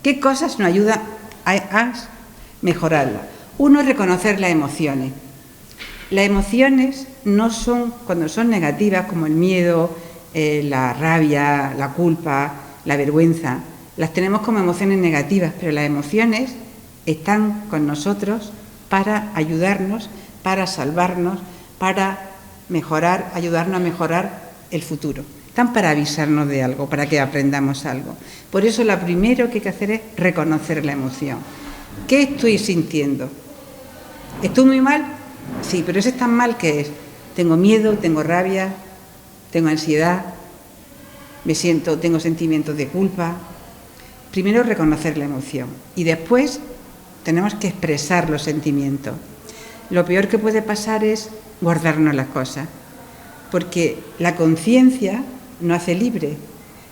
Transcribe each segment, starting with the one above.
¿Qué cosas nos ayudan a mejorarla? Uno es reconocer las emociones. Las emociones no son, cuando son negativas, como el miedo, la rabia, la culpa, la vergüenza, las tenemos como emociones negativas, pero las emociones están con nosotros para ayudarnos, para salvarnos, para mejorar, ayudarnos a mejorar el futuro. Están para avisarnos de algo, para que aprendamos algo. Por eso lo primero que hay que hacer es reconocer la emoción. ¿Qué estoy sintiendo? ¿Estoy muy mal? Sí, pero ese tan mal que es. Tengo miedo, tengo rabia, tengo ansiedad, tengo sentimientos de culpa. Primero reconocer la emoción y después tenemos que expresar los sentimientos. Lo peor que puede pasar es guardarnos las cosas, porque la conciencia nos hace libre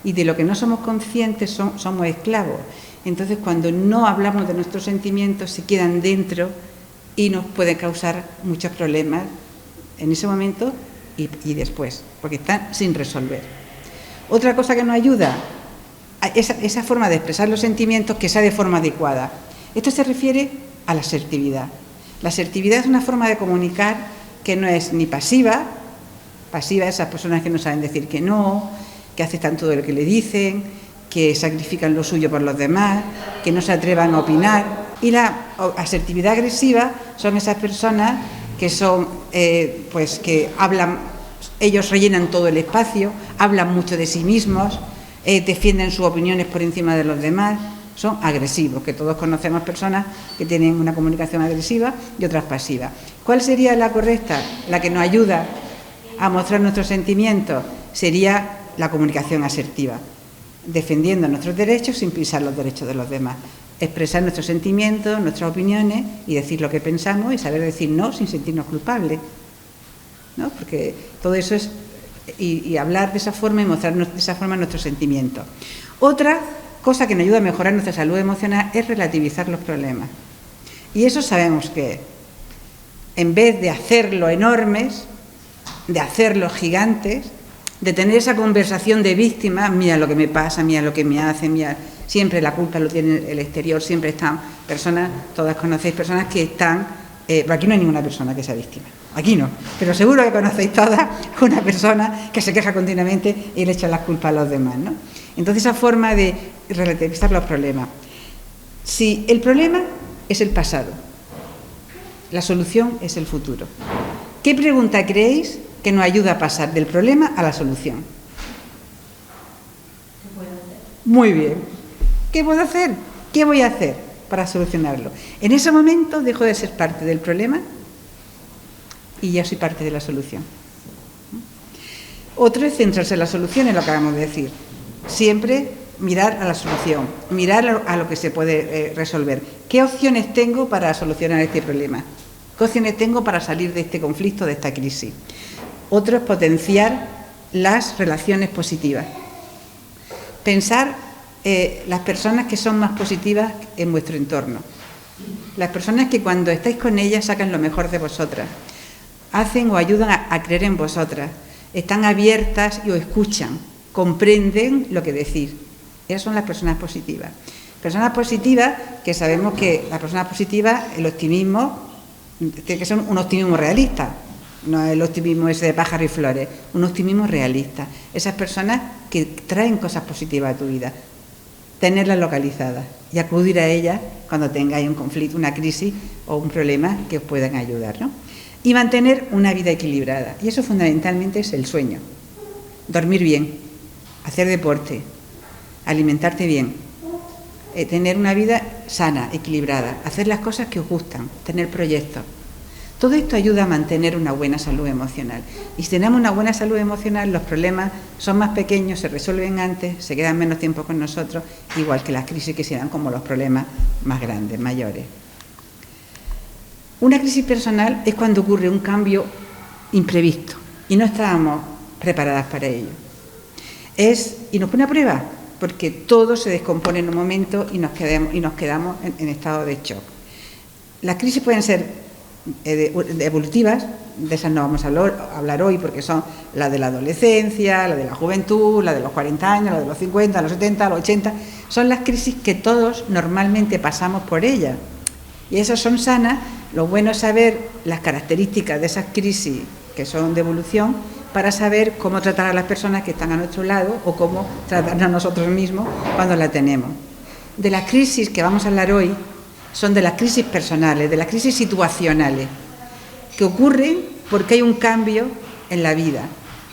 y de lo que no somos conscientes somos esclavos. Entonces, cuando no hablamos de nuestros sentimientos, se quedan dentro y nos pueden causar muchos problemas en ese momento y después, porque están sin resolver. Otra cosa que nos ayuda a esa forma de expresar los sentimientos, que sea de forma adecuada. Esto se refiere a la asertividad. La asertividad es una forma de comunicar que no es ni pasiva esas personas que no saben decir que no, que aceptan todo lo que le dicen, que sacrifican lo suyo por los demás, que no se atrevan a opinar. Y la asertividad agresiva son esas personas que son, pues que hablan, ellos rellenan todo el espacio, hablan mucho de sí mismos, defienden sus opiniones por encima de los demás, son agresivos, que todos conocemos personas que tienen una comunicación agresiva y otras pasivas. ¿Cuál sería la correcta? La que nos ayuda a mostrar nuestros sentimientos sería la comunicación asertiva, defendiendo nuestros derechos sin pisar los derechos de los demás. Expresar nuestros sentimientos, nuestras opiniones y decir lo que pensamos y saber decir no sin sentirnos culpables, ¿no? Porque todo eso es y hablar de esa forma y mostrar de esa forma nuestros sentimientos. Otra cosa que nos ayuda a mejorar nuestra salud emocional es relativizar los problemas. Y eso sabemos que en vez de hacerlo enormes, de hacerlos gigantes, de tener esa conversación de víctimas, mira lo que me pasa, mira lo que me hace, mira, siempre la culpa lo tiene el exterior, siempre están personas, todas conocéis personas que están, aquí no hay ninguna persona que sea víctima, aquí no, pero seguro que conocéis todas una persona que se queja continuamente y le echa las culpas a los demás, ¿no? Entonces esa forma de relativizar los problemas. Si el problema es el pasado, la solución es el futuro. ¿Qué pregunta creéis que nos ayuda a pasar del problema a la solución? ¿Qué puedo hacer? Muy bien. ¿Qué puedo hacer? ¿Qué voy a hacer para solucionarlo? En ese momento dejo de ser parte del problema y ya soy parte de la solución. Otro es centrarse en la solución, es lo que acabamos de decir. Siempre mirar a la solución, mirar a lo que se puede resolver. ¿Qué opciones tengo para solucionar este problema? ¿Qué opciones tengo para salir de este conflicto, de esta crisis? Otro es potenciar las relaciones positivas. Pensar las personas que son más positivas en vuestro entorno. Las personas que cuando estáis con ellas sacan lo mejor de vosotras. Hacen o ayudan a creer en vosotras. Están abiertas y os escuchan. Comprenden lo que decís. Esas son las personas positivas. Personas positivas que sabemos que las personas positivas, el optimismo, tiene que ser un optimismo realista, no el optimismo ese de pájaros y flores, un optimismo realista. Esas personas que traen cosas positivas a tu vida, tenerlas localizadas y acudir a ellas cuando tengáis un conflicto, una crisis o un problema que os puedan ayudar, ¿no? Y mantener una vida equilibrada. Y eso fundamentalmente es el sueño. Dormir bien, hacer deporte, alimentarte bien, tener una vida sana, equilibrada, hacer las cosas que os gustan, tener proyectos. Todo esto ayuda a mantener una buena salud emocional. Y si tenemos una buena salud emocional, los problemas son más pequeños, se resuelven antes, se quedan menos tiempo con nosotros, igual que las crisis que se dan como los problemas más grandes, mayores. Una crisis personal es cuando ocurre un cambio imprevisto y no estábamos preparadas para ello. Y nos pone a prueba, porque todo se descompone en un momento y nos quedamos en estado de shock. Las crisis pueden ser evolutivas, de esas no vamos a hablar hoy porque son la de la adolescencia, la de la juventud, la de los 40 años, la de los 50, los 70, los 80, son las crisis que todos normalmente pasamos por ellas. Y esas son sanas. Lo bueno es saber las características de esas crisis que son de evolución para saber cómo tratar a las personas que están a nuestro lado o cómo tratarnos a nosotros mismos cuando la tenemos. De las crisis que vamos a hablar hoy son de las crisis personales, de las crisis situacionales, que ocurren porque hay un cambio en la vida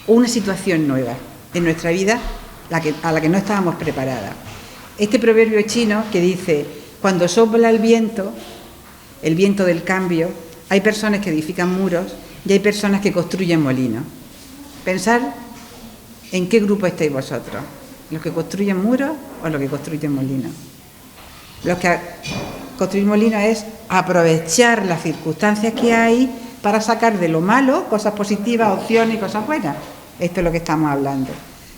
o una situación nueva en nuestra vida a la que no estábamos preparadas. Este proverbio chino que dice, cuando sopla el viento del cambio, hay personas que edifican muros y hay personas que construyen molinos. Pensad en qué grupo estáis vosotros, los que construyen muros o los que construyen molinos. Los que construyen molinos es aprovechar las circunstancias que hay para sacar de lo malo cosas positivas, opciones y cosas buenas. Esto es lo que estamos hablando.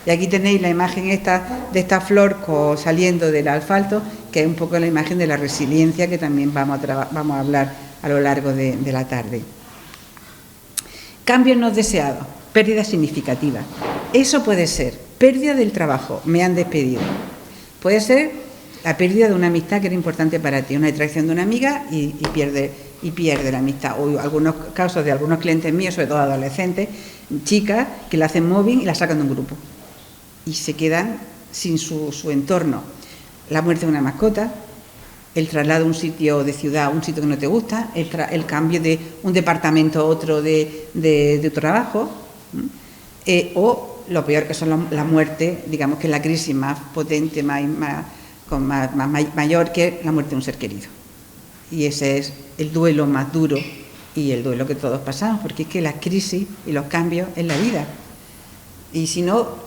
Y aquí tenéis la imagen esta de esta flor saliendo del asfalto, que es un poco la imagen de la resiliencia que también vamos a hablar a lo largo de la tarde. Cambios no deseados, pérdidas significativas. Eso puede ser pérdida del trabajo, me han despedido. Puede ser la pérdida de una amistad que era importante para ti, una traición de una amiga y pierde la amistad. O algunos casos de algunos clientes míos, sobre todo adolescentes, chicas que le hacen mobbing y la sacan de un grupo y se quedan sin su entorno. La muerte de una mascota, el traslado de un sitio de ciudad a un sitio que no te gusta, el cambio de un departamento a otro de tu trabajo, o lo peor que son la muerte, digamos que es la crisis más potente, mayor, que la muerte de un ser querido. Y ese es el duelo más duro y el duelo que todos pasamos, porque es que las crisis y los cambios en la vida. Y si no,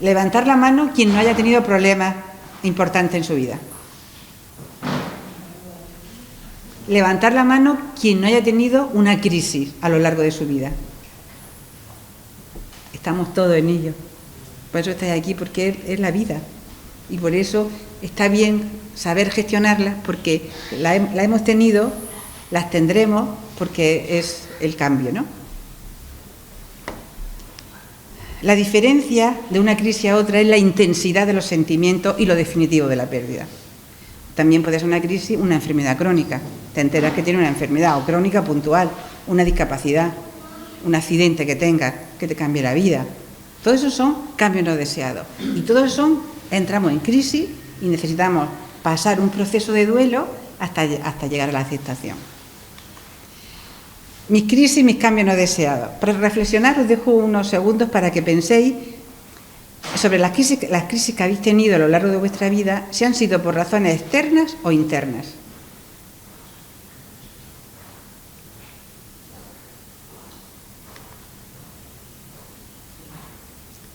levantar la mano quien no haya tenido problemas importantes en su vida. Levantar la mano quien no haya tenido una crisis a lo largo de su vida. Estamos todos en ello. Por eso estáis aquí, porque es la vida. Y por eso está bien saber gestionarlas, porque la hemos tenido, las tendremos, porque es el cambio, ¿no? La diferencia de una crisis a otra es la intensidad de los sentimientos y lo definitivo de la pérdida. También puede ser una crisis, una enfermedad crónica. Te enteras que tiene una enfermedad o crónica puntual, una discapacidad, un accidente que tengas, que te cambie la vida. Todo eso son cambios no deseados. Y todo eso entramos en crisis y necesitamos pasar un proceso de duelo hasta llegar a la aceptación. Mis crisis, mis cambios no deseados. Para reflexionar os dejo unos segundos para que penséis sobre las crisis que habéis tenido a lo largo de vuestra vida, si han sido por razones externas o internas.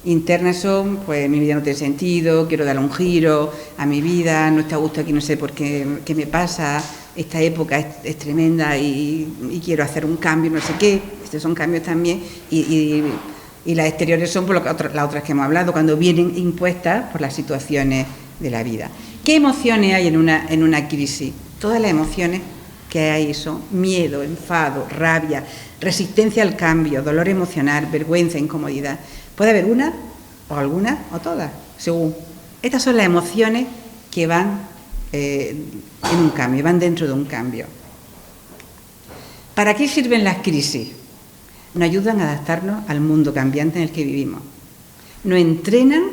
Internas son, pues mi vida no tiene sentido, quiero darle un giro a mi vida, no está a gusto aquí, no sé por qué me pasa, esta época es tremenda y quiero hacer un cambio, no sé qué. Estos son cambios también y las exteriores son por las otras que hemos hablado, cuando vienen impuestas por las situaciones de la vida. ¿Qué emociones hay en una crisis? Todas las emociones que hay son miedo, enfado, rabia, resistencia al cambio, dolor emocional, vergüenza, incomodidad. Puede haber una o alguna o todas, según. Estas son las emociones que van en un cambio, van dentro de un cambio. ¿Para qué sirven las crisis? Nos ayudan a adaptarnos al mundo cambiante en el que vivimos. Nos entrenan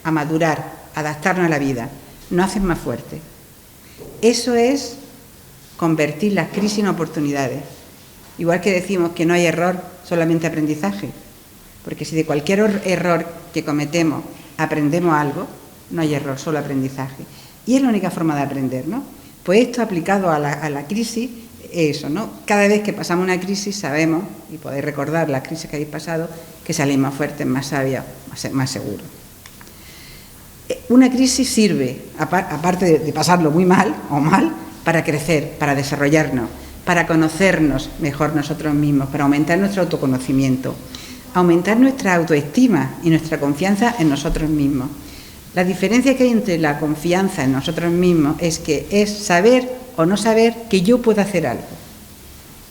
a madurar, a adaptarnos a la vida. Nos hacen más fuertes. Eso es convertir las crisis en oportunidades. Igual que decimos que no hay error, solamente aprendizaje. Porque si de cualquier error que cometemos aprendemos algo, no hay error, solo aprendizaje. Y es la única forma de aprender, ¿no? Pues esto aplicado a la crisis, eso, ¿no? Cada vez que pasamos una crisis sabemos, y podéis recordar las crisis que habéis pasado, que saléis más fuertes, más sabios, más seguros. Una crisis sirve, aparte de pasarlo muy mal o mal, para crecer, para desarrollarnos, para conocernos mejor nosotros mismos, para aumentar nuestro autoconocimiento, aumentar nuestra autoestima y nuestra confianza en nosotros mismos. La diferencia que hay entre la confianza en nosotros mismos es que es saber o no saber que yo puedo hacer algo.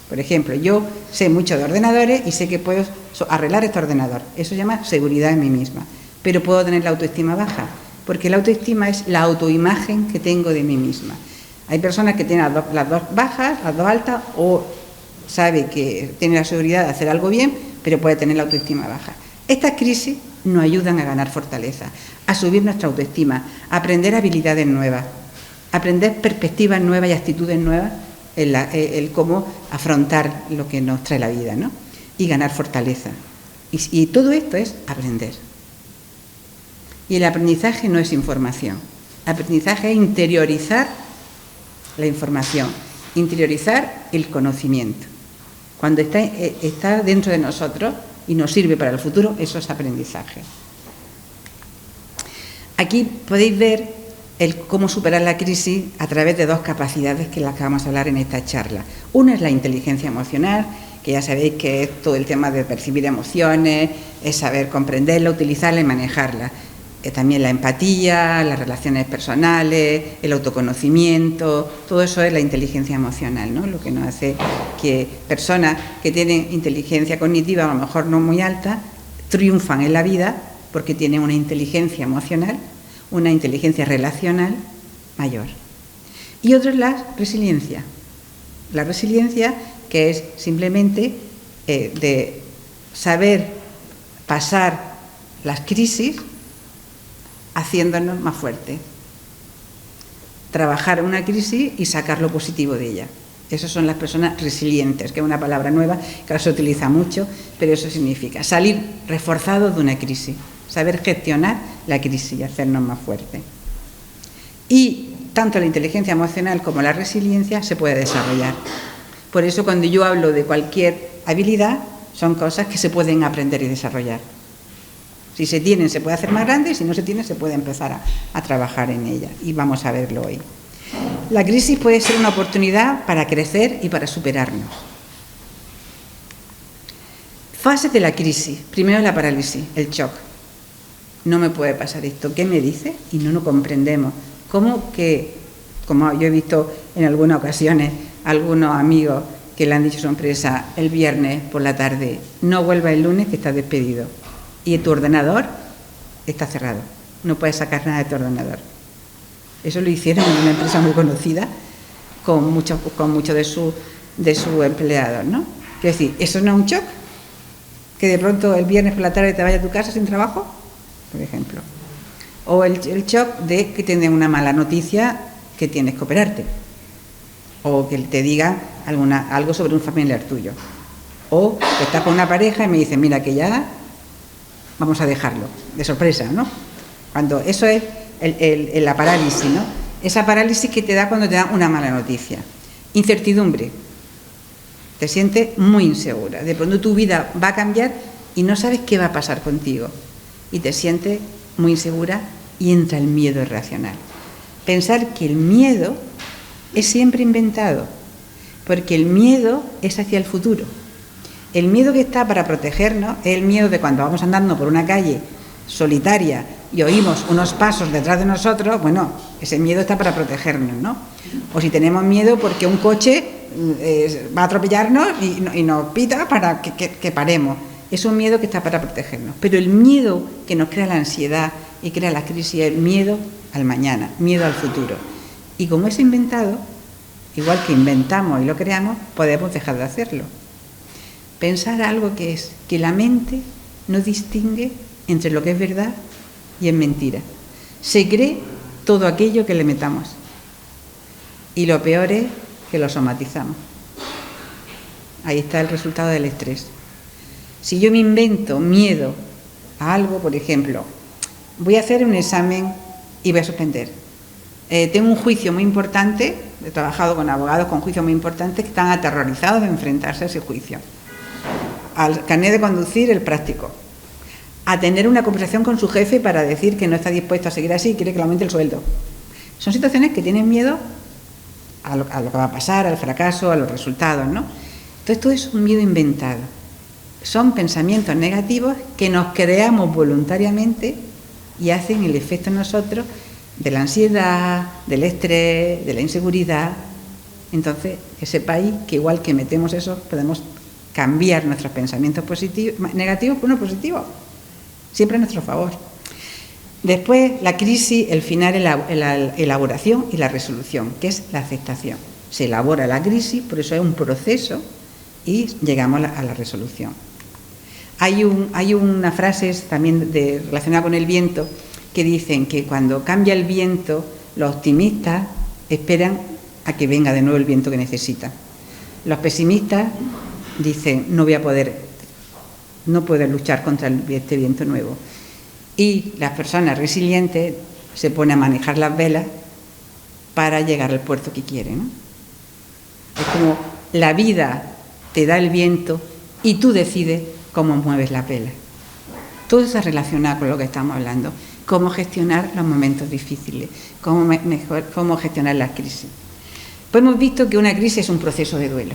Por ejemplo, yo sé mucho de ordenadores y sé que puedo arreglar este ordenador. Eso se llama seguridad en mí misma. Pero puedo tener la autoestima baja, porque la autoestima es la autoimagen que tengo de mí misma. Hay personas que tienen las dos bajas, las dos altas, o sabe que tiene la seguridad de hacer algo bien, pero puede tener la autoestima baja. Estas crisis nos ayudan a ganar fortaleza, a subir nuestra autoestima, a aprender habilidades nuevas, a aprender perspectivas nuevas y actitudes nuevas, el cómo afrontar lo que nos trae la vida, ¿no? Y ganar fortaleza. Y todo esto es aprender. Y el aprendizaje no es información. Aprendizaje es interiorizar la información, interiorizar el conocimiento. Cuando está dentro de nosotros y nos sirve para el futuro, eso es aprendizaje. Aquí podéis ver cómo superar la crisis a través de dos capacidades que las que vamos a hablar en esta charla. Una es la inteligencia emocional, que ya sabéis que es todo el tema de percibir emociones, es saber comprenderla, utilizarla y manejarla. También la empatía, las relaciones personales, el autoconocimiento, todo eso es la inteligencia emocional, ¿no? Lo que nos hace que personas que tienen inteligencia cognitiva, a lo mejor no muy alta, triunfan en la vida porque tienen una inteligencia emocional, una inteligencia relacional mayor. Y otro es la resiliencia. La resiliencia, que es simplemente de saber pasar las crisis haciéndonos más fuertes. Trabajar una crisis y sacar lo positivo de ella. Esas son las personas resilientes, que es una palabra nueva que ahora se utiliza mucho, pero eso significa salir reforzados de una crisis, saber gestionar la crisis y hacernos más fuertes. Y tanto la inteligencia emocional como la resiliencia se puede desarrollar. Por eso cuando yo hablo de cualquier habilidad, son cosas que se pueden aprender y desarrollar. Si se tienen, se puede hacer más grande, si no se tienen, se puede empezar a trabajar en ella. Y vamos a verlo hoy. La crisis puede ser una oportunidad para crecer y para superarnos. Fases de la crisis. Primero la parálisis, el shock. No me puede pasar esto. ¿Qué me dice? Y no lo comprendemos. Como yo he visto en algunas ocasiones, algunos amigos que le han dicho a su empresa el viernes por la tarde, no vuelva el lunes que estás despedido. Y tu ordenador está cerrado. No puedes sacar nada de tu ordenador. Eso lo hicieron en una empresa muy conocida con muchos de sus empleados, ¿no? Quiero decir, ¿eso no es un shock? Que de pronto el viernes por la tarde te vayas a tu casa sin trabajo, por ejemplo. O el shock de que te den una mala noticia que tienes que operarte. O que te digan algo sobre un familiar tuyo. O que estás con una pareja y me dicen, mira que ya vamos a dejarlo, de sorpresa, ¿no? Cuando eso es la parálisis, ¿no? Esa parálisis que te da cuando te dan una mala noticia. Incertidumbre. Te sientes muy insegura. De pronto tu vida va a cambiar y no sabes qué va a pasar contigo. Y te sientes muy insegura y entra el miedo irracional. Pensar que el miedo es siempre inventado, porque el miedo es hacia el futuro. El miedo que está para protegernos es el miedo de cuando vamos andando por una calle solitaria y oímos unos pasos detrás de nosotros, bueno, ese miedo está para protegernos, ¿no? O si tenemos miedo porque un coche va a atropellarnos y nos pita para que paremos. Es un miedo que está para protegernos. Pero el miedo que nos crea la ansiedad y crea la crisis es el miedo al mañana, miedo al futuro. Y como es inventado, igual que inventamos y lo creamos, podemos dejar de hacerlo. Pensar algo que es que la mente no distingue entre lo que es verdad y es mentira. Se cree todo aquello que le metamos. Y lo peor es que lo somatizamos. Ahí está el resultado del estrés. Si yo me invento miedo a algo, por ejemplo, voy a hacer un examen y voy a suspender. Tengo un juicio muy importante, he trabajado con abogados con juicios muy importantes que están aterrorizados de enfrentarse a ese juicio. Al carnet de conducir, el práctico. A tener una conversación con su jefe para decir que no está dispuesto a seguir así y quiere que le aumente el sueldo. Son situaciones que tienen miedo a lo que va a pasar, al fracaso, a los resultados, ¿no? Entonces, todo es un miedo inventado. Son pensamientos negativos que nos creamos voluntariamente y hacen el efecto en nosotros de la ansiedad, del estrés, de la inseguridad. Entonces, que sepáis que igual que metemos eso, podemos cambiar nuestros pensamientos negativos por unos positivos, siempre a nuestro favor. Después, la crisis, el final es la elaboración y la resolución, que es la aceptación. Se elabora la crisis, por eso es un proceso, y llegamos a la resolución. Hay una frase también relacionada con el viento, que dicen que cuando cambia el viento, los optimistas esperan a que venga de nuevo el viento que necesitan. Los pesimistas dicen, no puedo luchar contra este viento nuevo. Y las personas resilientes se ponen a manejar las velas para llegar al puerto que quieren, ¿no? Es como la vida te da el viento y tú decides cómo mueves las velas. Todo eso es relacionado con lo que estamos hablando. Cómo gestionar los momentos difíciles, cómo gestionar las crisis. Pues hemos visto que una crisis es un proceso de duelo.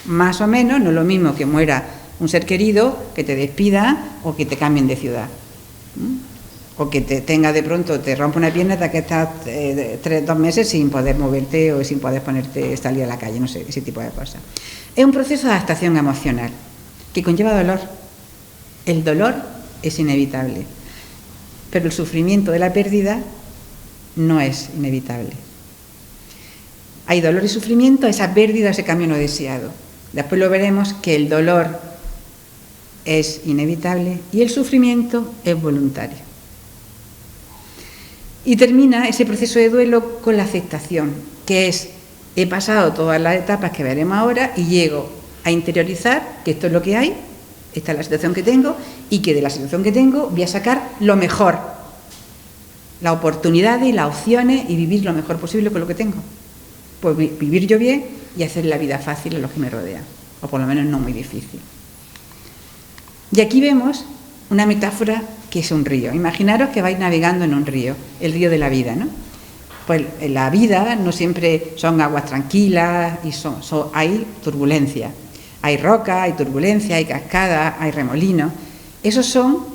Más o menos, no es lo mismo que muera un ser querido, que te despida o que te cambien de ciudad. O que te rompa una pierna hasta que estás 2 meses sin poder moverte o sin poder salir a la calle, no sé, ese tipo de cosas. Es un proceso de adaptación emocional que conlleva dolor. El dolor es inevitable, pero el sufrimiento de la pérdida no es inevitable. Hay dolor y sufrimiento, esa pérdida, ese cambio no deseado. Después lo veremos que el dolor es inevitable y el sufrimiento es voluntario. Y termina ese proceso de duelo con la aceptación, que es, he pasado todas las etapas que veremos ahora y llego a interiorizar que esto es lo que hay, esta es la situación que tengo y que de la situación que tengo voy a sacar lo mejor, las oportunidades y las opciones y vivir lo mejor posible con lo que tengo. Pues vivir yo bien y hacer la vida fácil a los que me rodean, o por lo menos no muy difícil. Y aquí vemos una metáfora que es un río. Imaginaros que vais navegando en un río, el río de la vida, ¿no? Pues en la vida no siempre son aguas tranquilas y hay turbulencia. Hay roca, hay turbulencia, hay cascadas, hay remolinos. Esos son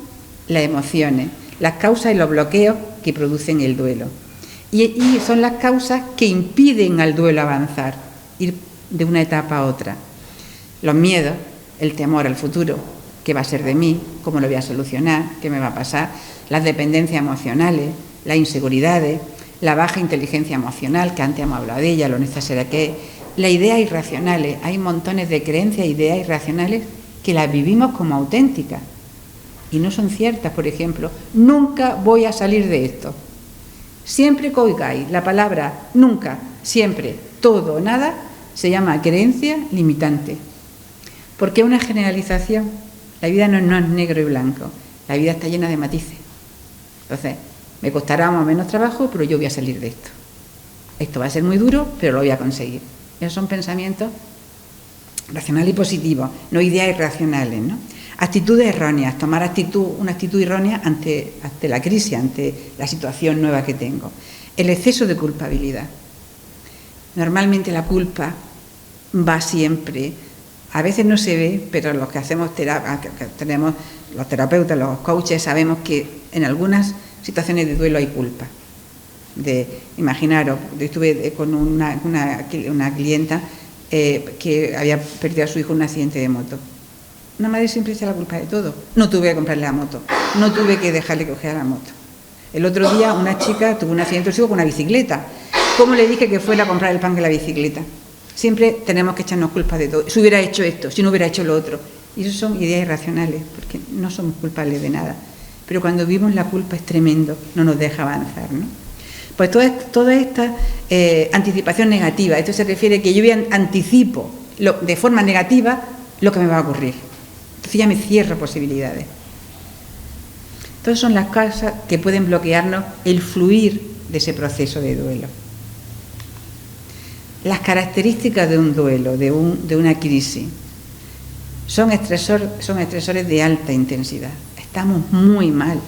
las emociones, las causas y los bloqueos que producen el duelo. Y son las causas que impiden al duelo avanzar, ir de una etapa a otra. Los miedos, el temor al futuro, qué va a ser de mí, cómo lo voy a solucionar, qué me va a pasar, las dependencias emocionales, las inseguridades, la baja inteligencia emocional, que antes hemos hablado de ella, lo necesaria que es, las ideas irracionales. Hay montones de creencias e ideas irracionales que las vivimos como auténticas y no son ciertas. Por ejemplo, nunca voy a salir de esto. Siempre que oigáis la palabra nunca, siempre, todo o nada, se llama creencia limitante. Porque es una generalización. La vida no es negro y blanco. La vida está llena de matices. Entonces, me costará más o menos trabajo, pero yo voy a salir de esto. Esto va a ser muy duro, pero lo voy a conseguir. Esos son pensamientos racionales y positivos, no ideas irracionales, ¿no? Actitudes erróneas, tomar una actitud errónea ante la crisis, ante la situación nueva que tengo. El exceso de culpabilidad. Normalmente la culpa va siempre, a veces no se ve, pero los que hacemos terapia, que tenemos los terapeutas, los coaches, sabemos que en algunas situaciones de duelo hay culpa. Imaginaros, yo estuve con una clienta que había perdido a su hijo en un accidente de moto. Una madre siempre echa la culpa de todo. No tuve que comprarle la moto, no tuve que dejarle que cogiera la moto. El otro día una chica tuvo un accidente de su hijo con una bicicleta. ¿Cómo le dije que fuera a comprar el pan de la bicicleta? Siempre tenemos que echarnos culpa de todo. Si hubiera hecho esto, si no hubiera hecho lo otro. Y eso son ideas irracionales, porque no somos culpables de nada. Pero cuando vivimos la culpa es tremendo, no nos deja avanzar, ¿no? Pues toda esta anticipación negativa, esto se refiere a que yo anticipo de forma negativa lo que me va a ocurrir. Entonces ya me cierro posibilidades. Entonces son las causas que pueden bloquearnos el fluir de ese proceso de duelo. Las características de un duelo, de una crisis, son estresores de alta intensidad. Estamos muy mal.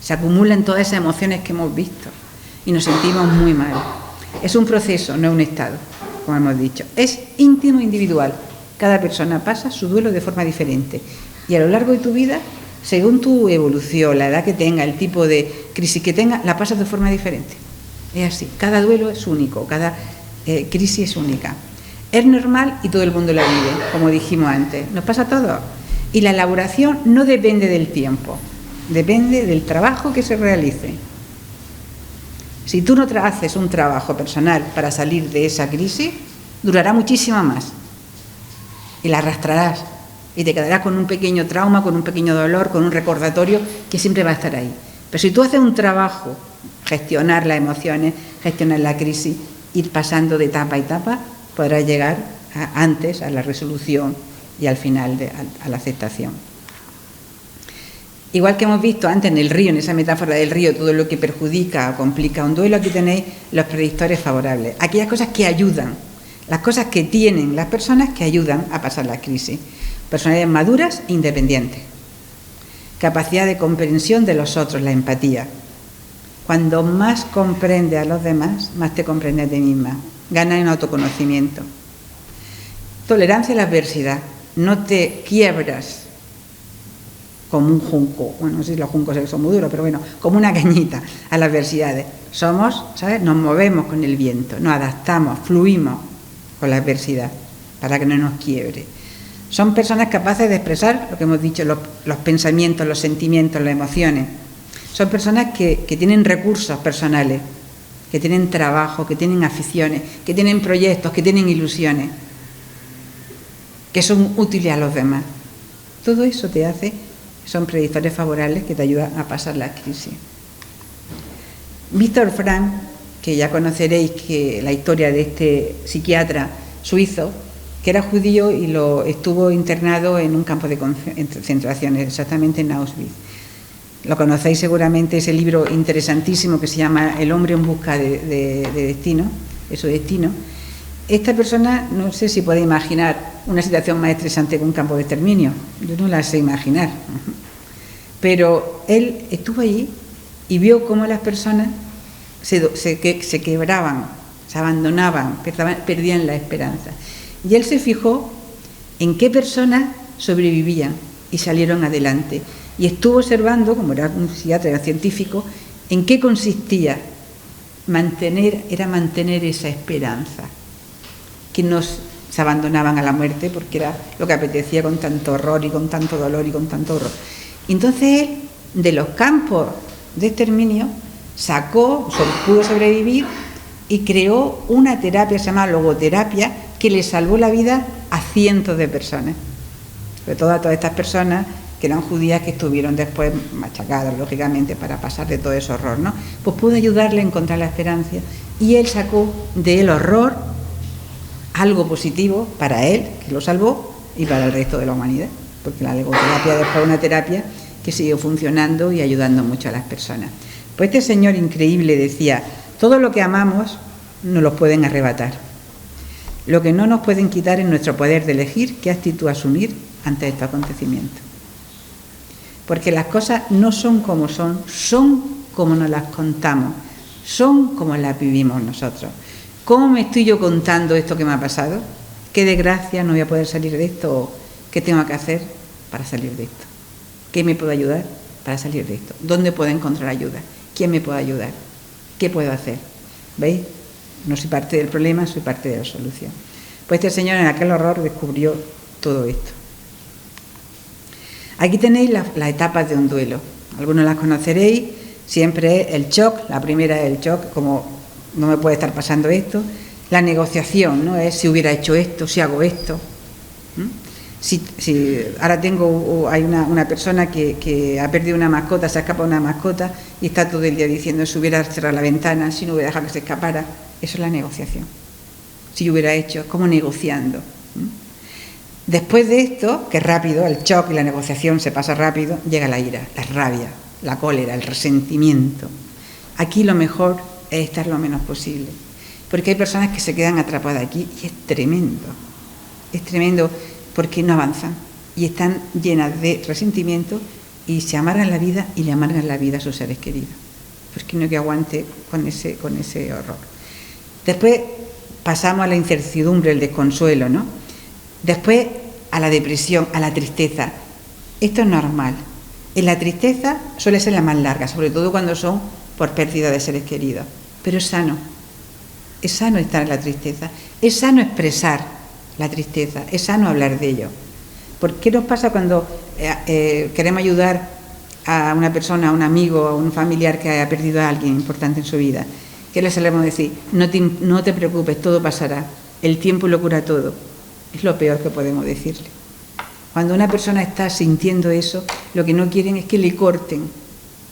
Se acumulan todas esas emociones que hemos visto y nos sentimos muy mal. Es un proceso, no un estado, como hemos dicho. Es íntimo e individual. Cada persona pasa su duelo de forma diferente. Y a lo largo de tu vida, según tu evolución, la edad que tenga, el tipo de crisis que tenga, la pasas de forma diferente. Es así. Cada duelo es único. crisis es única. Es normal y todo el mundo la vive, como dijimos antes. Nos pasa a todos. Y la elaboración no depende del tiempo, depende del trabajo que se realice. Si tú no haces un trabajo personal para salir de esa crisis, durará muchísimo más. Y la arrastrarás. Y te quedarás con un pequeño trauma, con un pequeño dolor, con un recordatorio que siempre va a estar ahí. Pero si tú haces un trabajo, gestionar las emociones, gestionar la crisis, ir pasando de etapa a etapa, podrás llegar antes a la resolución y al final a la aceptación. Igual que hemos visto antes en el río, en esa metáfora del río, todo lo que perjudica o complica un duelo, aquí tenéis los predictores favorables. Aquellas cosas que ayudan, las cosas que tienen las personas que ayudan a pasar la crisis. Personalidades maduras e independientes. Capacidad de comprensión de los otros, la empatía. Cuando más comprendes a los demás, más te comprendes a ti misma. Ganas en autoconocimiento. Tolerancia a la adversidad. No te quiebras como un junco. Bueno, no sé si los juncos son muy duros, pero bueno, como una cañita a las adversidades. Somos, ¿sabes? Nos movemos con el viento, nos adaptamos, fluimos con la adversidad para que no nos quiebre. Son personas capaces de expresar lo que hemos dicho, los pensamientos, los sentimientos, las emociones. Son personas que tienen recursos personales, que tienen trabajo, que tienen aficiones, que tienen proyectos, que tienen ilusiones, que son útiles a los demás. Todo eso son predictores favorables que te ayudan a pasar la crisis. Víctor Frank, que ya conoceréis que la historia de este psiquiatra suizo, que era judío y estuvo internado en un campo de concentración, exactamente en Auschwitz. Lo conocéis seguramente, ese libro interesantísimo que se llama El hombre en busca de destino, de su destino. Esta persona, no sé si puede imaginar una situación más estresante que un campo de exterminio. Yo no la sé imaginar. Pero él estuvo allí y vio cómo las personas se quebraban, se abandonaban, perdían la esperanza. Y él se fijó en qué personas sobrevivían y salieron adelante. Y estuvo observando, como era un psiquiatra, era científico, en qué consistía mantener esa esperanza. Que se abandonaban a la muerte porque era lo que apetecía con tanto horror y con tanto dolor y con tanto horror. Entonces él, de los campos de exterminio, pudo sobrevivir y creó una terapia, se llama logoterapia, que le salvó la vida a cientos de personas. Sobre todo a todas estas personas que eran judías que estuvieron después machacadas, lógicamente, para pasar de todo ese horror, ¿no? Pues pudo ayudarle a encontrar la esperanza. Y él sacó del horror algo positivo para él, que lo salvó, y para el resto de la humanidad. Porque la logoterapia después es una terapia que siguió funcionando y ayudando mucho a las personas. Pues este señor increíble decía, todo lo que amamos nos lo pueden arrebatar. Lo que no nos pueden quitar es nuestro poder de elegir qué actitud asumir ante estos acontecimientos. Porque las cosas no son como son como nos las contamos, son como las vivimos nosotros. ¿Cómo me estoy yo contando esto que me ha pasado? ¿Qué desgracia, no voy a poder salir de esto? ¿Qué tengo que hacer para salir de esto? ¿Qué me puede ayudar para salir de esto? ¿Dónde puedo encontrar ayuda? ¿Quién me puede ayudar? ¿Qué puedo hacer? ¿Veis? No soy parte del problema, soy parte de la solución. Pues este señor en aquel horror descubrió todo esto. Aquí tenéis las etapas de un duelo. Algunos las conoceréis. Siempre es el shock. La primera es el shock, como no me puede estar pasando esto. La negociación, ¿no? Es si hubiera hecho esto, si hago esto. Si ahora hay una persona que ha perdido una mascota, se ha escapado una mascota y está todo el día diciendo si hubiera cerrado la ventana, si no hubiera dejado que se escapara. Eso es la negociación. Si yo hubiera hecho, es como negociando. Después de esto, que es rápido, el shock y la negociación se pasa rápido, llega la ira, la rabia, la cólera, el resentimiento. Aquí lo mejor es estar lo menos posible, porque hay personas que se quedan atrapadas aquí y es tremendo porque no avanzan y están llenas de resentimiento y se amargan la vida y le amargan la vida a sus seres queridos, porque no hay que aguante con ese horror. Después pasamos a la incertidumbre, el desconsuelo, ¿no? Después a la depresión, a la tristeza. Esto es normal. En la tristeza suele ser la más larga, sobre todo cuando son por pérdida de seres queridos, pero es sano. Es sano estar en la tristeza, es sano expresar la tristeza, es sano hablar de ello. ¿Por qué nos pasa cuando queremos ayudar a una persona, a un amigo, a un familiar que haya perdido a alguien importante en su vida? ¿Qué le solemos decir? No te preocupes, todo pasará, el tiempo lo cura todo. Es lo peor que podemos decirle. Cuando una persona está sintiendo eso, lo que no quieren es que le corten,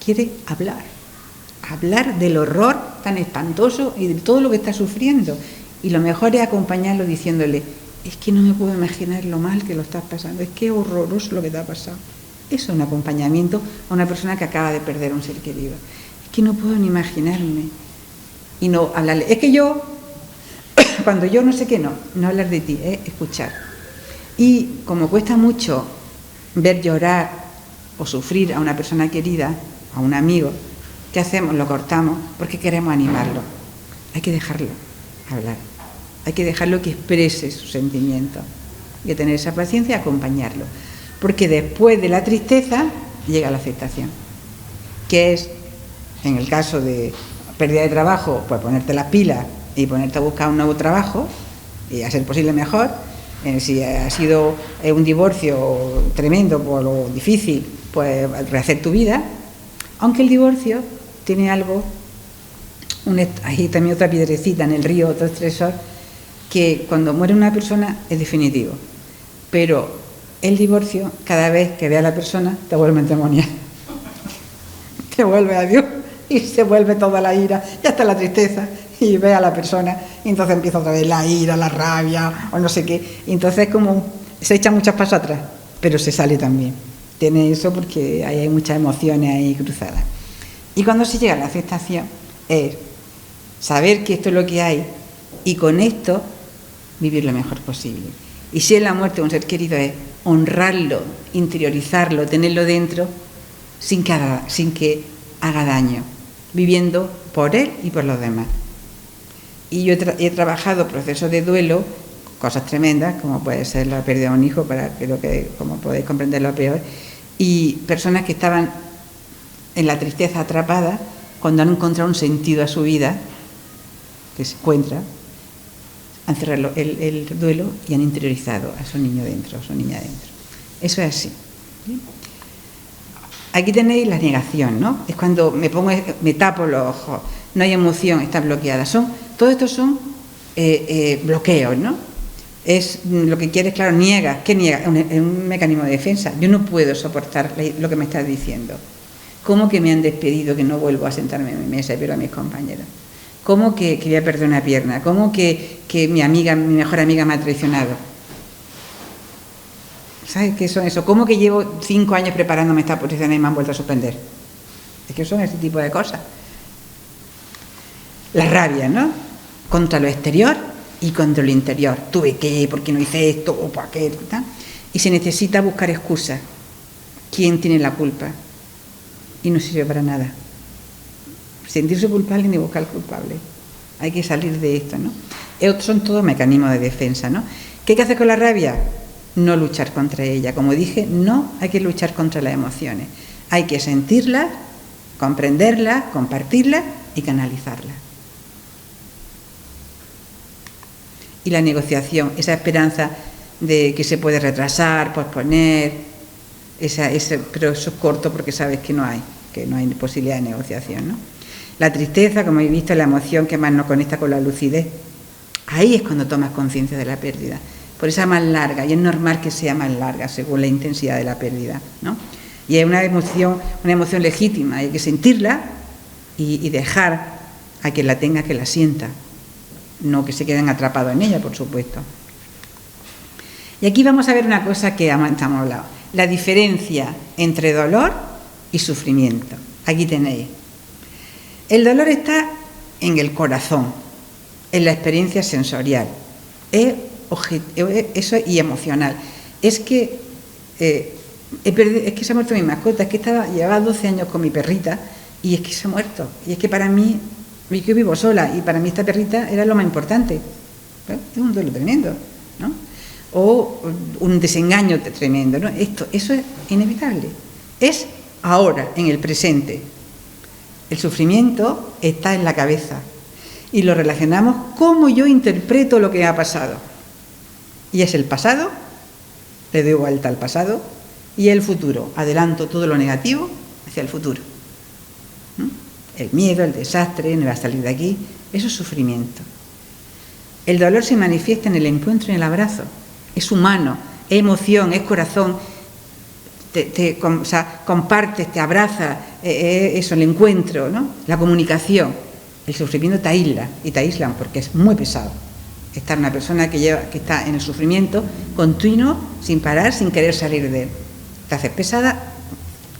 quiere hablar del horror tan espantoso y de todo lo que está sufriendo. Y lo mejor es acompañarlo diciéndole, es que no me puedo imaginar lo mal que lo estás pasando, es que es horroroso lo que te ha pasado. Eso es un acompañamiento a una persona que acaba de perder a un ser querido. Es que no puedo ni imaginarme. Y no hablarle, es que yo, cuando yo no sé qué, no hablar de ti, es escuchar. Y como cuesta mucho ver llorar o sufrir a una persona querida, a un amigo, ¿qué hacemos? Lo cortamos porque queremos animarlo. Hay que dejarlo hablar, hay que dejarlo que exprese sus sentimientos. Hay que tener esa paciencia y acompañarlo. Porque después de la tristeza llega la aceptación, que es, en el caso de pérdida de trabajo, pues ponerte las pilas y ponerte a buscar un nuevo trabajo y a ser posible mejor. Si ha sido un divorcio tremendo por lo difícil, pues rehacer tu vida. Aunque el divorcio tiene algo, hay también otra piedrecita en el río, otro estresor, que cuando muere una persona es definitivo. Pero el divorcio, cada vez que ve a la persona, te vuelve en demonio. Te vuelve a Dios y se vuelve toda la ira, ya está la tristeza, y ve a la persona, y entonces empieza otra vez la ira, la rabia, o no sé qué. Y entonces como se echa muchos pasos atrás, pero se sale también. Tiene eso porque hay muchas emociones ahí cruzadas. Y cuando se llega a la aceptación, es saber que esto es lo que hay, y con esto vivir lo mejor posible. Y si es la muerte de un ser querido, es honrarlo, interiorizarlo, tenerlo dentro, sin que haga daño, viviendo por él y por los demás. Y yo he trabajado procesos de duelo, cosas tremendas, como puede ser la pérdida de un hijo, para que como podéis comprender, lo peor, y personas que estaban en la tristeza atrapadas, cuando han encontrado un sentido a su vida, que se encuentra, han cerrado el duelo y han interiorizado a su niño dentro, a su niña dentro. Eso es así. ¿Sí? Aquí tenéis la negación, ¿no? Es cuando me tapo los ojos, no hay emoción, está bloqueada. Todo esto son bloqueos, ¿no? Es lo que quieres, claro, niegas. ¿Qué niegas? Es un mecanismo de defensa. Yo no puedo soportar lo que me estás diciendo. ¿Cómo que me han despedido, que no vuelvo a sentarme en mi mesa y ver a mis compañeros? ¿Cómo que voy a perder una pierna? ¿Cómo que mi mejor amiga me ha traicionado? ¿Sabes qué son eso? ¿Cómo que llevo 5 años preparándome esta posición y me han vuelto a suspender? Es que son ese tipo de cosas. La rabia, ¿no? Contra lo exterior y contra lo interior. Tuve que, ¿por qué no hice esto? ¿O para qué? ¿Tal? Y se necesita buscar excusas. ¿Quién tiene la culpa? Y no sirve para nada. Sentirse culpable ni buscar al culpable. Hay que salir de esto, ¿no? Son todos mecanismos de defensa, ¿no? ¿Qué hay que hacer con la rabia? No luchar contra ella. Como dije, no hay que luchar contra las emociones. Hay que sentirlas, comprenderlas, compartirlas y canalizarlas. Y la negociación, esa esperanza de que se puede retrasar, posponer, pero eso es corto porque sabes que no hay posibilidad de negociación, ¿no? La tristeza, como habéis visto, es la emoción que más nos conecta con la lucidez. Ahí es cuando tomas conciencia de la pérdida. Por eso es más larga, y es normal que sea más larga según la intensidad de la pérdida, ¿no? Y es una emoción legítima, hay que sentirla y dejar a quien la tenga que la sienta, no que se queden atrapados en ella, por supuesto. Y aquí vamos a ver una cosa que estamos hablando, la diferencia entre dolor y sufrimiento. Aquí tenéis. El dolor está en el corazón, en la experiencia sensorial, eso y emocional. Es que se ha muerto mi mascota, es que llevaba 12 años con mi perrita y es que se ha muerto. Y es que para mí, yo vivo sola y para mí esta perrita era lo más importante. Bueno, es un duelo tremendo, ¿no? O un desengaño tremendo, ¿no? Eso es inevitable. Es ahora, en el presente. El sufrimiento está en la cabeza. y lo relacionamos cómo yo interpreto lo que ha pasado. Y es el pasado, le doy vuelta al pasado, y el futuro, adelanto todo lo negativo hacia el futuro. El miedo, el desastre, no va a salir de aquí, eso es sufrimiento. El dolor se manifiesta en el encuentro y en el abrazo, es humano, es emoción, es corazón, compartes, te abrazas, eso, el encuentro, ¿no? La comunicación. El sufrimiento te aísla, y te aíslan porque es muy pesado. Estar una persona que está en el sufrimiento continuo, sin parar, sin querer salir de él. Te hace pesada,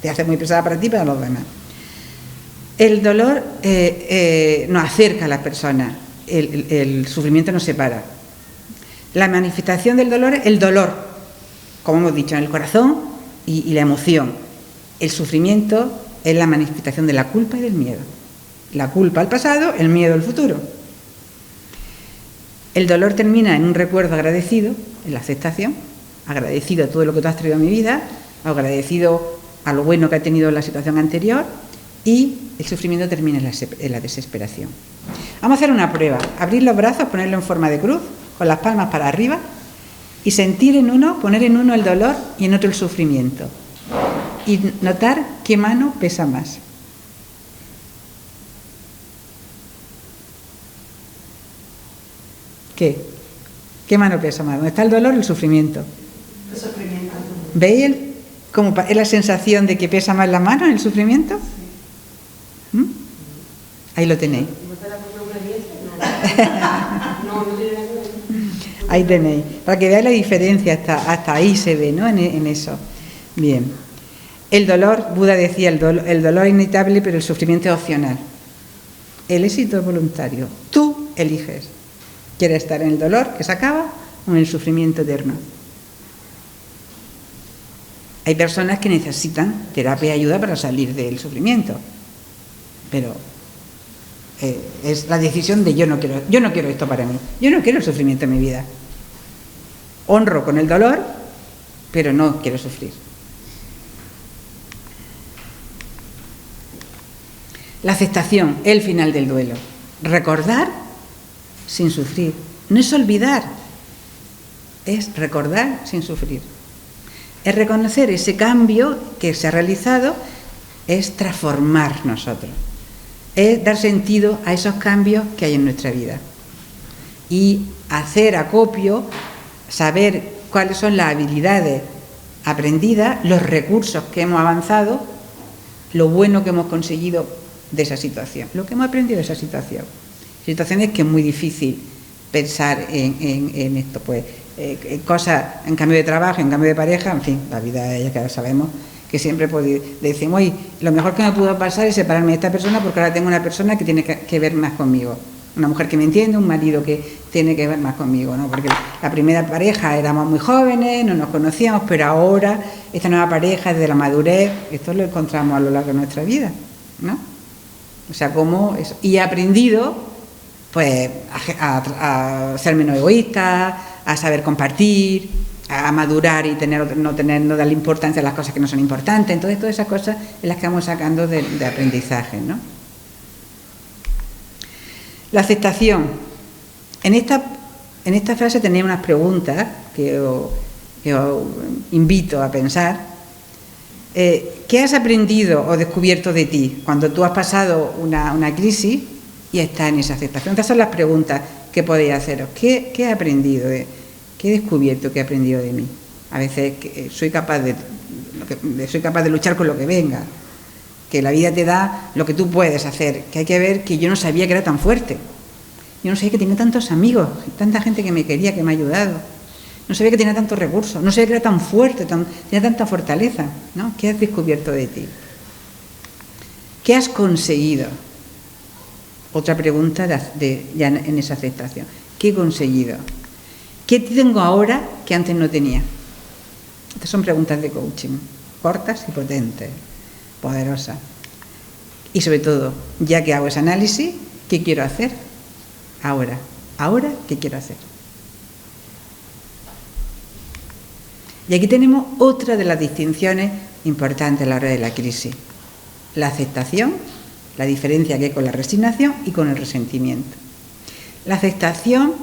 te hace muy pesada para ti y para los demás. El dolor nos acerca a las personas, el sufrimiento nos separa. La manifestación del dolor es el dolor, como hemos dicho, en el corazón y la emoción. El sufrimiento es la manifestación de la culpa y del miedo. La culpa al pasado, el miedo al futuro. El dolor termina en un recuerdo agradecido, en la aceptación, agradecido a todo lo que tú has traído a mi vida, agradecido a lo bueno que ha tenido la situación anterior, y el sufrimiento termina en la desesperación. Vamos a hacer una prueba. Abrir los brazos, ponerlo en forma de cruz, con las palmas para arriba, y sentir en uno, poner en uno el dolor y en otro el sufrimiento. Y notar qué mano pesa más. ¿Qué mano pesa más? ¿Dónde está el dolor o el sufrimiento? El sufrimiento. ¿Veis cómo es la sensación de que pesa más la mano en el sufrimiento? ¿Mm? Ahí lo tenéis. Ahí tenéis. Para que veáis la diferencia, hasta ahí se ve, ¿no? En eso. Bien. El dolor, Buda decía, el dolor es inevitable, pero el sufrimiento es opcional. El éxito es voluntario. Tú eliges. ¿Quieres estar en el dolor que se acaba o en el sufrimiento eterno? Hay personas que necesitan terapia y ayuda para salir del sufrimiento, pero es la decisión de yo no quiero esto para mí, yo no quiero el sufrimiento en mi vida. Honro con el dolor, pero no quiero sufrir. La aceptación, el final del duelo. Recordar sin sufrir. No es olvidar, es recordar sin sufrir. Es reconocer ese cambio que se ha realizado, es transformar nosotros. Es dar sentido a esos cambios que hay en nuestra vida. Y hacer acopio, saber cuáles son las habilidades aprendidas, los recursos que hemos avanzado, lo bueno que hemos conseguido de esa situación, lo que hemos aprendido de esa situación. Situaciones que es muy difícil pensar en esto, pues cosas en cambio de trabajo, en cambio de pareja, en fin, la vida ya que sabemos que siempre decimos, oye, lo mejor que me pudo pasar es separarme de esta persona porque ahora tengo una persona que tiene que ver más conmigo, una mujer que me entiende, un marido que tiene que ver más conmigo, ¿no? Porque la primera pareja éramos muy jóvenes, no nos conocíamos, pero ahora esta nueva pareja desde la madurez, esto lo encontramos a lo largo de nuestra vida, ¿no? O sea, como eso. Y he aprendido pues a ser menos egoísta, a saber compartir, a madurar y no darle importancia a las cosas que no son importantes. Entonces, todas esas cosas es las que vamos sacando de aprendizaje, ¿no? La aceptación. En esta frase tenéis unas preguntas que os invito a pensar. ¿Qué has aprendido o descubierto de ti cuando tú has pasado una crisis y estás en esa aceptación? Estas son las preguntas que podéis haceros. ¿Qué he aprendido? ¿Qué he descubierto que he aprendido de mí? A veces soy capaz de luchar con lo que venga, que la vida te da lo que tú puedes hacer, que hay que ver que yo no sabía que era tan fuerte. Yo no sabía que tenía tantos amigos, tanta gente que me quería, que me ha ayudado. No sabía que tenía tantos recursos, no sabía que era tan fuerte, tenía tanta fortaleza, ¿no? ¿Qué has descubierto de ti? ¿Qué has conseguido? Otra pregunta ya en esa aceptación. ¿Qué he conseguido? ¿Qué tengo ahora que antes no tenía? Estas son preguntas de coaching, cortas y potentes, poderosas. Y sobre todo, ya que hago ese análisis, ¿qué quiero hacer ahora? ¿Ahora qué quiero hacer? Y aquí tenemos otra de las distinciones importantes a la hora de la crisis. La aceptación, la diferencia que hay con la resignación y con el resentimiento. La aceptación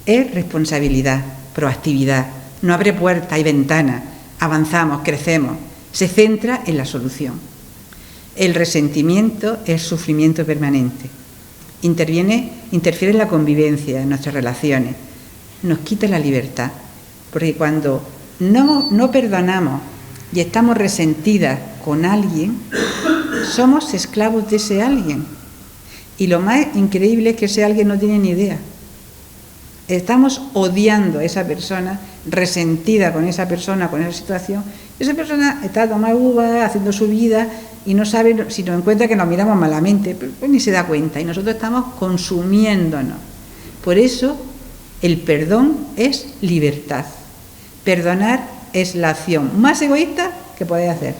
es responsabilidad, proactividad, no abre puertas y ventanas, avanzamos, crecemos, se centra en la solución. El resentimiento es sufrimiento permanente, interfiere en la convivencia, en nuestras relaciones, nos quita la libertad, porque cuando no perdonamos y estamos resentidas con alguien, somos esclavos de ese alguien. Y lo más increíble es que ese alguien no tiene ni idea. Estamos odiando a esa persona, resentida con esa persona, con esa situación. Esa persona está tomando uva, haciendo su vida y no sabe, si nos encuentra que nos miramos malamente, pues ni se da cuenta. Y nosotros estamos consumiéndonos. Por eso el perdón es libertad. Perdonar es la acción más egoísta que podéis hacer,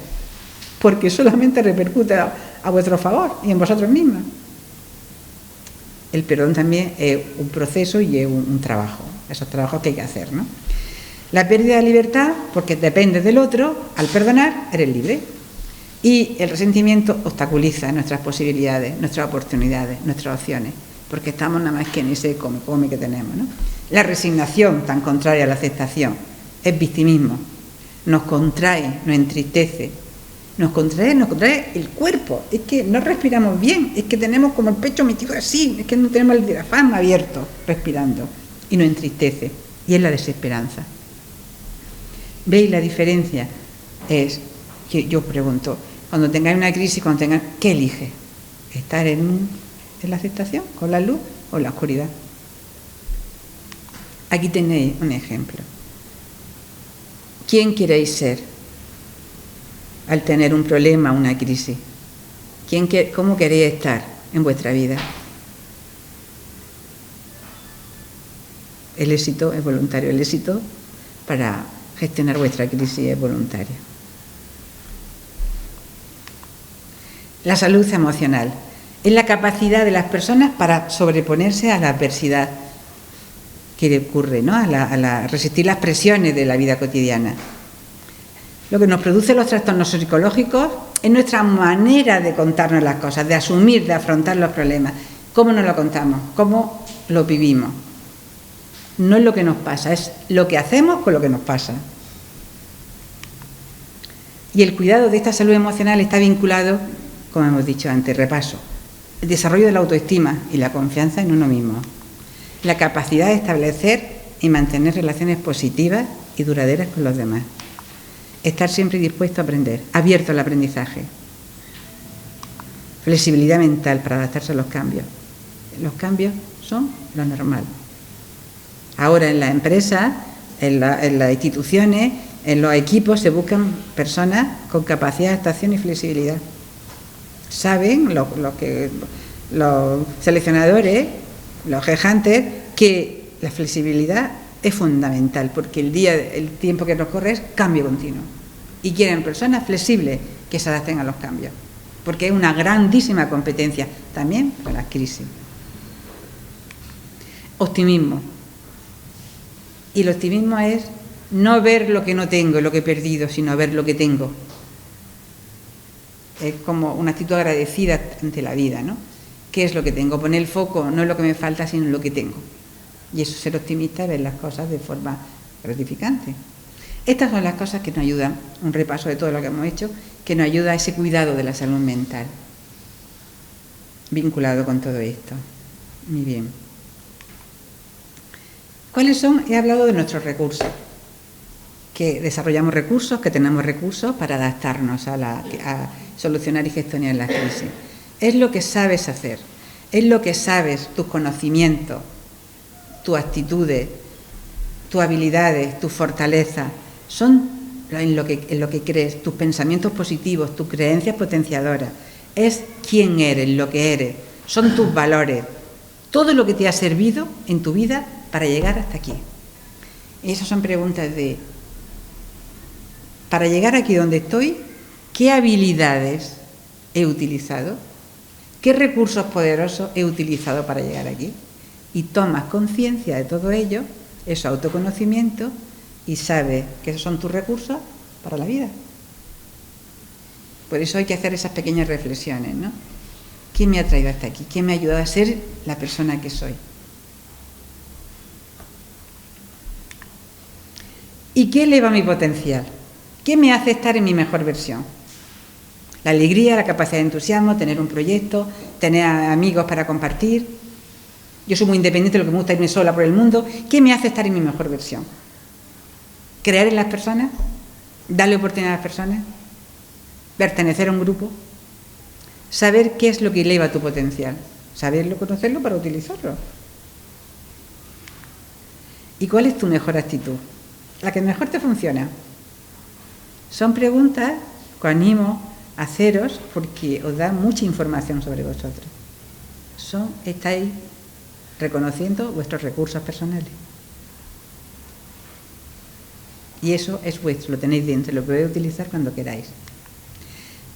porque solamente repercute a vuestro favor y en vosotros mismos. El perdón también es un proceso y es un trabajo, esos trabajos que hay que hacer, ¿no? La pérdida de libertad, porque dependes del otro, al perdonar eres libre. Y el resentimiento obstaculiza nuestras posibilidades, nuestras oportunidades, nuestras opciones, porque estamos nada más que en ese come que tenemos, ¿no? La resignación, tan contraria a la aceptación, es victimismo, nos contrae, nos entristece, nos contrae el cuerpo, es que no respiramos bien, es que tenemos como el pecho metido así, es que no tenemos el diafragma abierto respirando y nos entristece, y es la desesperanza. ¿Veis la diferencia? Es que yo os pregunto, cuando tengáis una crisis, ¿qué elige? ¿Estar en la aceptación, con la luz o en la oscuridad? Aquí tenéis un ejemplo. ¿Quién queréis ser al tener un problema, una crisis? ¿Cómo queréis estar en vuestra vida? El éxito es voluntario, el éxito para gestionar vuestra crisis es voluntario. La salud emocional es la capacidad de las personas para sobreponerse a la adversidad que le ocurre, ¿no? a resistir las presiones de la vida cotidiana. Lo que nos produce los trastornos psicológicos es nuestra manera de contarnos las cosas, de asumir, de afrontar los problemas. ¿Cómo nos lo contamos? ¿Cómo lo vivimos? No es lo que nos pasa, es lo que hacemos con lo que nos pasa. Y el cuidado de esta salud emocional está vinculado, como hemos dicho antes, repaso, el desarrollo de la autoestima y la confianza en uno mismo, la capacidad de establecer y mantener relaciones positivas y duraderas con los demás, estar siempre dispuesto a aprender, abierto al aprendizaje, flexibilidad mental para adaptarse a los cambios. Los cambios son lo normal. Ahora en las empresas, en las instituciones, en los equipos se buscan personas con capacidad de adaptación y flexibilidad. Saben los seleccionadores, los headhunters, que la flexibilidad es fundamental, porque el tiempo que nos corre es cambio continuo. Y quieren personas flexibles que se adapten a los cambios, porque es una grandísima competencia también para las crisis. Optimismo. Y el optimismo es no ver lo que no tengo, lo que he perdido, sino ver lo que tengo. Es como una actitud agradecida ante la vida, ¿no? ¿Qué es lo que tengo? Poner el foco no en lo que me falta, sino en lo que tengo. Y eso es ser optimista y ver las cosas de forma gratificante. Estas son las cosas que nos ayudan, un repaso de todo lo que hemos hecho, que nos ayuda a ese cuidado de la salud mental, vinculado con todo esto. Muy bien. ¿Cuáles son? He hablado de nuestros recursos, que desarrollamos recursos, que tenemos recursos para adaptarnos a solucionar y gestionar las crisis. Es lo que sabes hacer, es lo que sabes, tus conocimientos, tus actitudes, tus habilidades, tus fortalezas, son en lo que crees, tus pensamientos positivos, tus creencias potenciadoras, es quién eres, lo que eres, son tus valores, todo lo que te ha servido en tu vida para llegar hasta aquí. Y esas son preguntas de, para llegar aquí donde estoy, ¿qué habilidades he utilizado? ¿Qué recursos poderosos he utilizado para llegar aquí? Y tomas conciencia de todo ello, es autoconocimiento, y sabes que esos son tus recursos para la vida. Por eso hay que hacer esas pequeñas reflexiones, ¿no? ¿Qué me ha traído hasta aquí? ¿Qué me ha ayudado a ser la persona que soy? ¿Y qué eleva mi potencial? ¿Qué me hace estar en mi mejor versión? La alegría, la capacidad de entusiasmo, tener un proyecto, tener amigos para compartir. Yo soy muy independiente, lo que me gusta es irme sola por el mundo. ¿Qué me hace estar en mi mejor versión? Creer en las personas, darle oportunidad a las personas, pertenecer a un grupo, saber qué es lo que eleva tu potencial, saberlo, conocerlo para utilizarlo. ¿Y cuál es tu mejor actitud? La que mejor te funciona. Son preguntas que os animo a haceros porque os da mucha información sobre vosotros. Estáis reconociendo vuestros recursos personales. Y eso es vuestro, lo tenéis dentro, lo podéis utilizar cuando queráis.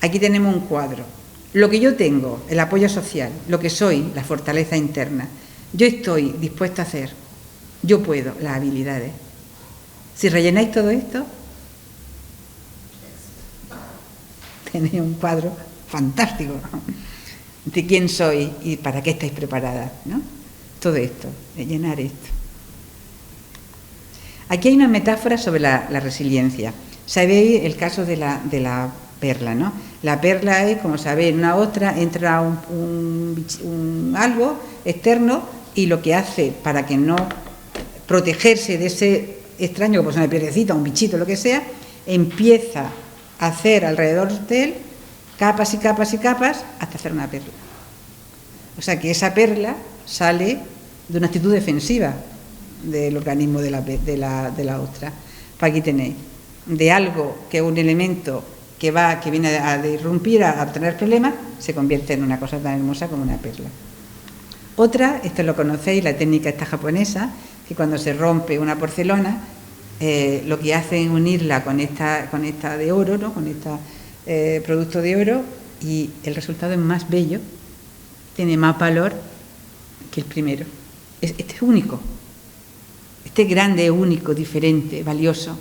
Aquí tenemos un cuadro. Lo que yo tengo, el apoyo social, lo que soy, la fortaleza interna. Yo estoy dispuesto a hacer, yo puedo, las habilidades. Si rellenáis todo esto, tenéis un cuadro fantástico de quién soy y para qué estáis preparadas, ¿no? Todo esto, de llenar esto. Aquí hay una metáfora sobre la resiliencia. Sabéis el caso de la perla, ¿no? La perla es, como sabéis, en una ostra entra algo externo y lo que hace para que no protegerse de ese extraño, como es una piedrecita, un bichito, lo que sea, empieza a hacer alrededor de él capas y capas y capas hasta hacer una perla. O sea que esa perla sale de una actitud defensiva del organismo de la ostra. Pues aquí tenéis, de algo que es un elemento que viene a irrumpir, a tener problemas, se convierte en una cosa tan hermosa como una perla. Otra, esto lo conocéis, la técnica esta japonesa, que cuando se rompe una porcelana, lo que hace es unirla con esta de oro, ¿no? Con este producto de oro, y el resultado es más bello, tiene más valor que el primero. Este es único, este es grande, único, diferente, valioso.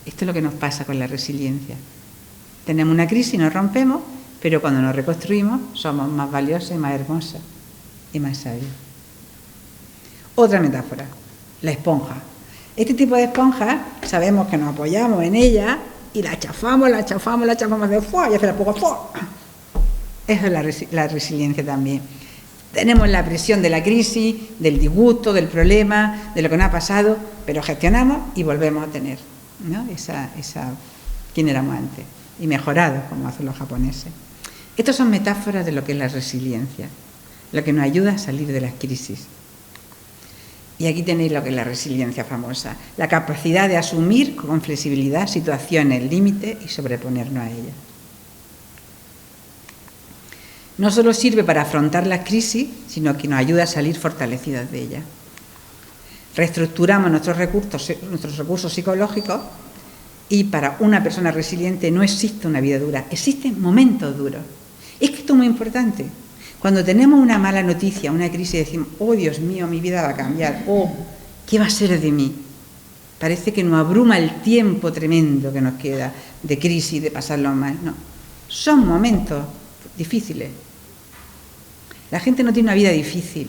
Esto es lo que nos pasa con la resiliencia. Tenemos una crisis, nos rompemos, pero cuando nos reconstruimos somos más valiosos y más hermosos y más sabios. Otra metáfora, la esponja. Este tipo de esponja sabemos que nos apoyamos en ella y la chafamos de fuera y hace la esponja fuera. Eso es la resiliencia también. Tenemos la presión de la crisis, del disgusto, del problema, de lo que nos ha pasado, pero gestionamos y volvemos a tener, ¿no? quién éramos antes, y mejorados, como hacen los japoneses. Estas son metáforas de lo que es la resiliencia, lo que nos ayuda a salir de las crisis. Y aquí tenéis lo que es la resiliencia famosa, la capacidad de asumir con flexibilidad situaciones, límites y sobreponernos a ellas. No solo sirve para afrontar las crisis, sino que nos ayuda a salir fortalecidas de ellas. Reestructuramos nuestros recursos psicológicos y para una persona resiliente no existe una vida dura, existen momentos duros. Es que esto es muy importante. Cuando tenemos una mala noticia, una crisis, decimos, oh Dios mío, mi vida va a cambiar, oh, ¿qué va a ser de mí? Parece que nos abruma el tiempo tremendo que nos queda de crisis, de pasarlo mal. No, son momentos difíciles. La gente no tiene una vida difícil,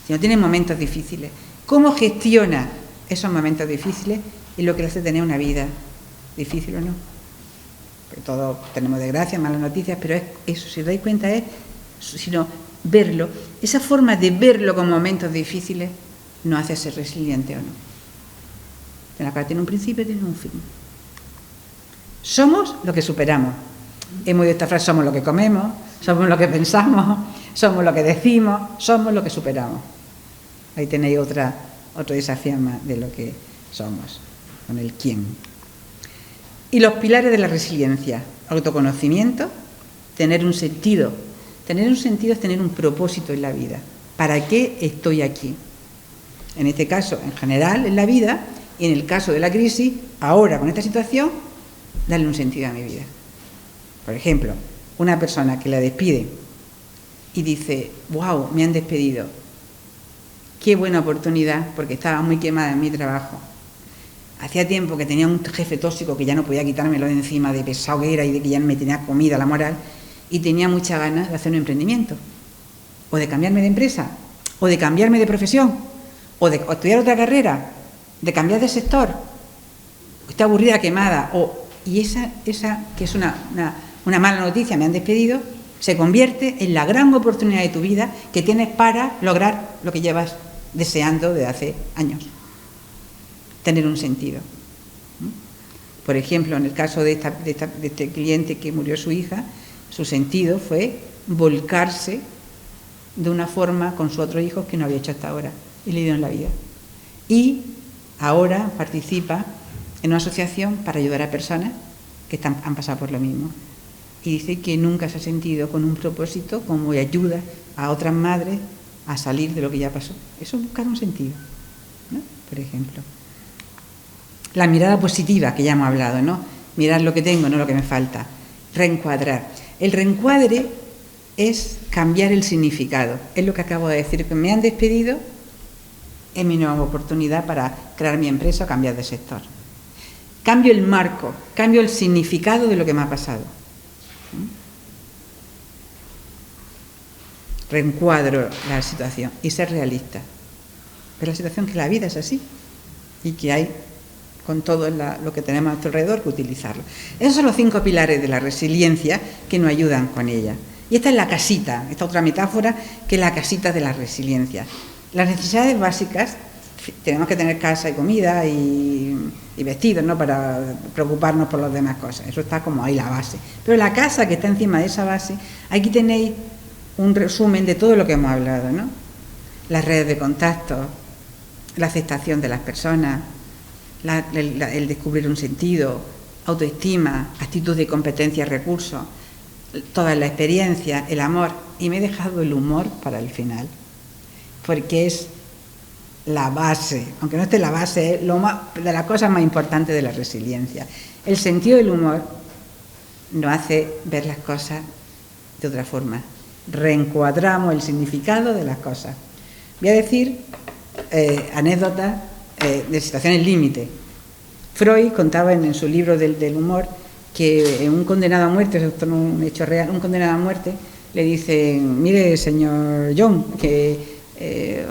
sino tiene momentos difíciles. ¿Cómo gestiona esos momentos difíciles? Es lo que le hace tener una vida difícil o no. Porque todos tenemos desgracias, malas noticias, pero es eso, si os dais cuenta, sino verlo, esa forma de verlo como momentos difíciles nos hace ser resiliente o no. La cosa tiene un principio y tiene un fin. Somos lo que superamos. Hemos oído esta frase, somos lo que comemos, somos lo que pensamos, somos lo que decimos, somos lo que superamos. Ahí tenéis otro desafío más de lo que somos, con el quién. Y los pilares de la resiliencia: autoconocimiento, tener un sentido. Tener un sentido es tener un propósito en la vida. ¿Para qué estoy aquí? En este caso, en general, en la vida, y en el caso de la crisis, ahora con esta situación, darle un sentido a mi vida. Por ejemplo, una persona que la despide y dice, wow, me han despedido. Qué buena oportunidad, porque estaba muy quemada en mi trabajo. Hacía tiempo que tenía un jefe tóxico que ya no podía quitármelo de encima, de pesado que era y de que ya me tenía comida la moral, y tenía muchas ganas de hacer un emprendimiento, o de cambiarme de empresa, o de cambiarme de profesión, o de estudiar otra carrera, de cambiar de sector. estoy aburrida, quemada, y esa que es una mala noticia, me han despedido, se convierte en la gran oportunidad de tu vida que tienes para lograr lo que llevas deseando desde hace años, tener un sentido. Por ejemplo, en el caso de este cliente que murió su hija, su sentido fue volcarse de una forma con sus otros hijos que no había hecho hasta ahora y le dieron la vida. Y ahora participa en una asociación para ayudar a personas que han pasado por lo mismo. Y dice que nunca se ha sentido con un propósito como ayuda a otras madres a salir de lo que ya pasó. Eso es buscar un sentido, ¿no? Por ejemplo. La mirada positiva, que ya hemos hablado, ¿no? Mirar lo que tengo, no lo que me falta. Reencuadrar. El reencuadre es cambiar el significado. Es lo que acabo de decir, que me han despedido, es mi nueva oportunidad para crear mi empresa o cambiar de sector. Cambio el marco, cambio el significado de lo que me ha pasado. Reencuadro la situación y ser realista. Es la situación que la vida es así y que hay con todo lo que tenemos a nuestro alrededor que utilizarlo. Esos son los 5 pilares de la resiliencia que nos ayudan con ella. Y esta es la casita, esta otra metáfora que es la casita de la resiliencia. Las necesidades básicas, tenemos que tener casa y comida y vestidos, ¿no?, para preocuparnos por las demás cosas. Eso está como ahí la base. Pero la casa que está encima de esa base, aquí tenéis un resumen de todo lo que hemos hablado, ¿no? Las redes de contacto, la aceptación de las personas, el descubrir un sentido, autoestima, actitud de competencia y recursos, toda la experiencia, el amor. Y me he dejado el humor para el final, porque es la base, aunque no esté la base, es de las cosas más importantes de la resiliencia. El sentido del humor nos hace ver las cosas de otra forma. Reencuadramos el significado de las cosas. Voy a decir anécdotas de situaciones límite. Freud contaba en su libro del humor que un condenado a muerte, esto no es un hecho real, un condenado a muerte le dice: mire, señor John, que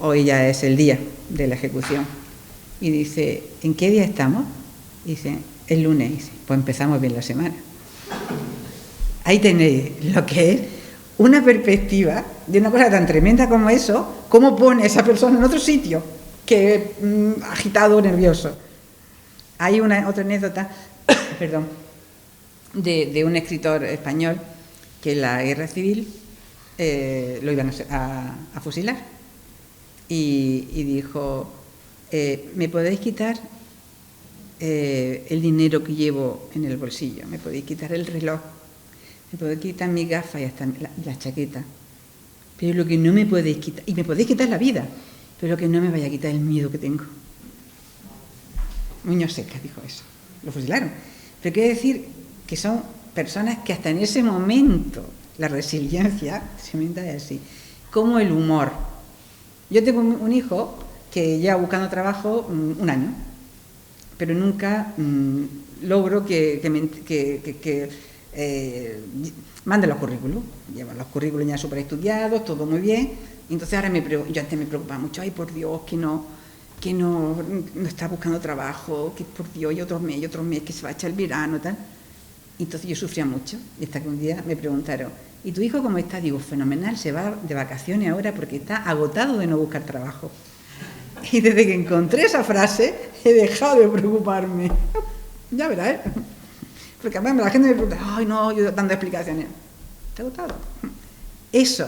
hoy ya es el día de la ejecución. Y dice: ¿en qué día estamos? Y dice: el lunes. Y dice: pues empezamos bien la semana. Ahí tenéis lo que es una perspectiva de una cosa tan tremenda como eso, cómo pone a esa persona en otro sitio que agitado, nervioso. Hay otra anécdota perdón, de un escritor español que en la guerra civil lo iban a fusilar y dijo: ¿me podéis quitar el dinero que llevo en el bolsillo? ¿Me podéis quitar el reloj? ¿Me podéis quitar mis gafas y hasta la chaqueta? Pero lo que no me podéis quitar, y me podéis quitar la vida, pero lo que no me vaya a quitar el miedo que tengo. Muñoz Seca dijo eso. Lo fusilaron. Pero quiere decir que son personas que hasta en ese momento la resiliencia se me da así, como el humor. Yo tengo un hijo que lleva buscando trabajo un año, pero nunca logro que mande los currículos. Llevan los currículos ya súper estudiados, todo muy bien. Y entonces ahora yo antes me preocupaba mucho: ay, por Dios, que no está buscando trabajo, que por Dios, y otro mes, que se va a echar el verano, tal. Y entonces yo sufría mucho, y hasta que un día me preguntaron: ¿y tu hijo cómo está? Digo: fenomenal, se va de vacaciones ahora porque está agotado de no buscar trabajo. Y desde que encontré esa frase, he dejado de preocuparme. Ya verás, ¿eh? Porque además la gente me pregunta: ay, no, yo dando explicaciones. ¿Está agotado? Eso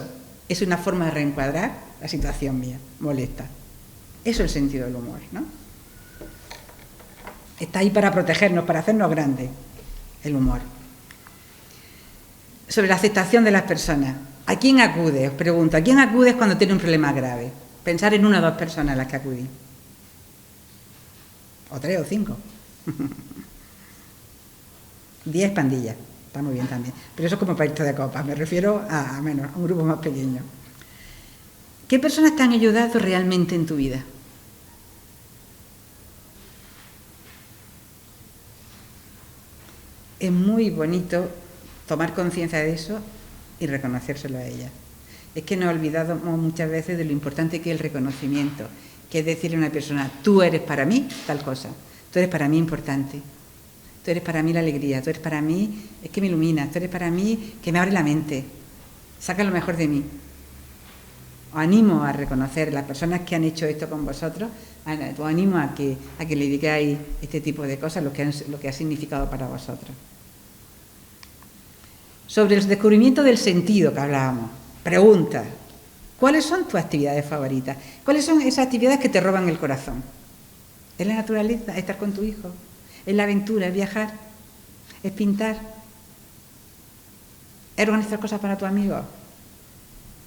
es una forma de reencuadrar la situación mía, molesta. Eso es el sentido del humor, ¿no? Está ahí para protegernos, para hacernos grandes, el humor. Sobre la aceptación de las personas. ¿A quién acudes? Os pregunto, ¿a quién acudes cuando tiene un problema grave? Pensar en 1 o 2 personas a las que acudís. O 3 o 5. 10 pandillas. Está muy bien también. Pero eso es como para irte de copas. Me refiero a menos, a un grupo más pequeño. ¿Qué personas te han ayudado realmente en tu vida? Es muy bonito tomar conciencia de eso y reconocérselo a ellas. Es que nos olvidamos muchas veces de lo importante que es el reconocimiento, que es decirle a una persona: tú eres para mí tal cosa. Tú Tú eres para mí importante. Tú eres para mí la alegría. Tú eres para mí, es que me iluminas. Tú eres para mí que me abre la mente. Saca lo mejor de mí. Os animo a reconocer las personas que han hecho esto con vosotros. Os animo a que le digáis este tipo de cosas, lo que ha significado para vosotros. Sobre el descubrimiento del sentido que hablábamos. Pregunta. ¿Cuáles son tus actividades favoritas? ¿Cuáles son esas actividades que te roban el corazón? ¿Es la naturaleza? ¿Es estar con tu hijo? ¿Es la aventura? ¿Es viajar? ¿Es pintar? ¿Es organizar cosas para tus amigos?